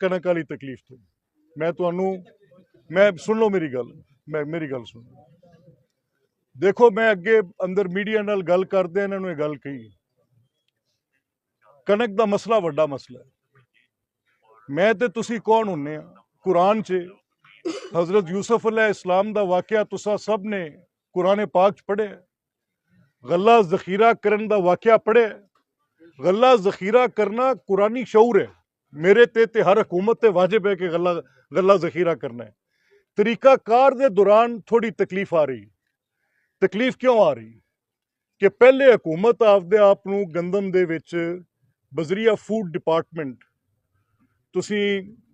कनक वाली तकलीफ तो मैं तुहानू मैं सुन लो मेरी गल, मेरी गल सुन। देखो मैं अगे अंदर मीडिया नाल गल करदे इन्हां नूं इह गल कही, कनक दा मसला वड्डा मसला है। मैं ते तुसी कौन हुन्ने आ? कुरान च हजरत यूसुफ अलैहिस्सलाम दा वाकया तुसा सब ने कुरान पाक च पढ़िया, गल्ला जखीरा करन दा वाकया पढ़िया। गल्ला जखीरा करना कुरानी शऊर है, मेरे ते हर हुकूमत ते वाजिब है कि गल्ला जखीरा करना है। तरीकाकार दे दौरान थोड़ी तकलीफ आ रही। तकलीफ क्यों आ रही कि पहले हुकूमत आपदे आप नूं गंदम दे विच बजरिया फूड डिपार्टमेंट तुसी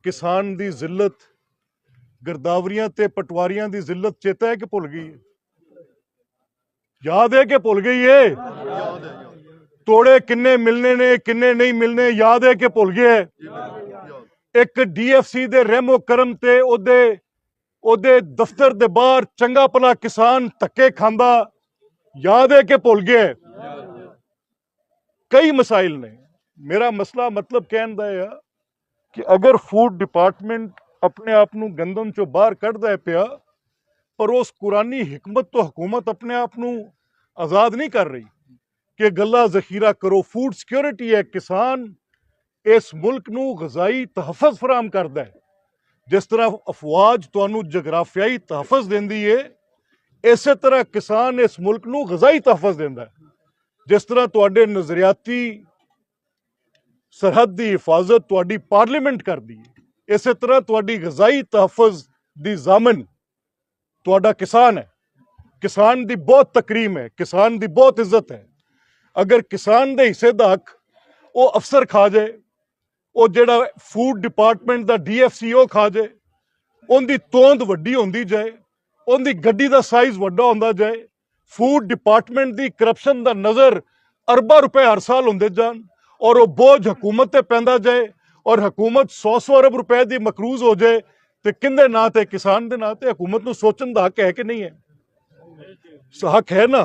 किसान दी जिल्लत, गिरदावरियां ते पटवारियां दी जिल्लत चेता है कि भुल गई है? याद है कि भुल गई है? तोड़े किन्ने मिलने ने किन्ने नहीं मिलने याद है कि भुल गए? एक DFC दे रहमो करम ते ओदे दफ्तर दे बाहर चंगा भला किसान धक्के खांदा याद है कि भुल गए? कई मसाइल ने। मेरा मसला मतलब कहन दा है कि अगर फूड डिपार्टमेंट अपने आप नूं गंदम चों बाहर कढ़दा है पिया, पर उस कुरानी हिकमत तो हुकूमत अपने आप नूं आज़ाद नहीं कर रही कि गल्ला जखीरा करो। फूड सिक्योरिटी है, किसान इस मुल्क नूं गज़ाई तहफ़्फ़ुज़ फराहम करदा है। जिस तरह अफवाज तुहानूं जगराफियाई तहफ़्फ़ुज़ देंदी है, इसे तरह किसान इस मुल्क नूं गज़ाई तहफ़्फ़ुज़ देंदा है। जिस तरह तुहाडे नज़रियाती सरहद की हिफाजत तुहाडी पार्लीमेंट करदी है, इसे तरह तुहाडी गज़ाई तहफ़्फ़ुज़ दी ज़ामन तुहाडा किसान है। किसान दी बहुत तकरीम है, किसान दी बहुत इज्जत है। अगर किसान दे हिस्से दा हक वो अफसर खा जाए, वो जेड़ा फूड डिपार्टमेंट दा DFC वो खा जाए, उनकी तोंद वड्डी होंदी जाए, उनकी गड्डी दा साइज वड्डा होंदा जाए, फूड डिपार्टमेंट दी करप्शन दा नज़र अरबा रुपए हर साल होंदे जान और वो बोझ हुकूमत ते पैंदा जाए और हुकूमत 100 अरब रुपए दी मकरूज हो जाए, तो किंदे नां ते? किसान दे नां ते। हुकूमत नूं सोचण दा हक है कि नहीं है? हक है ना?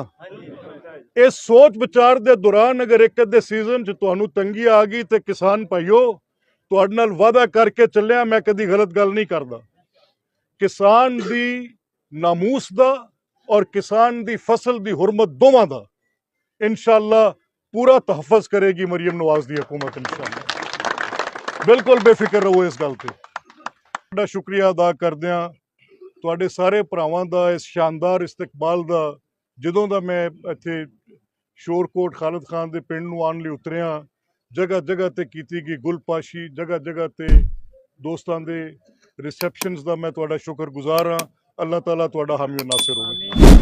इस सोच विचार दे दौरान अगर एक अद्धे सीजन च तुहानूं तंगी आ गई तो किसान भाइयों तुहाडे नाल वादा करके चलिया, मैं कदी गलत गल नहीं करदा। किसान दी नामूस दा और किसान दी फसल दी हुरमत दोवां दा इंशाअल्लाह पूरा तहफ़्फ़ुज़ करेगी मरियम नवाज दी हुकूमत इंशाअल्लाह। बिल्कुल बेफिक्र रहो इस गल ते। तुहाडा शुक्रिया अदा करदिआं तुहाडे सारे भरावां दा इस शानदार इस्तकबाल दा। जदों दा मैं इत्थे शोरकोट खालिद खान दे पिंड नूं आउण लई उतरिया, जगह जगह ते कीती गई गुलपाशी, जगह जगह ते दोस्तां दे रिसैप्शनस दा मैं तुहाडा शुक्रगुजार हाँ। अल्लाह ताला तुहाडा हामी नासिर होवे।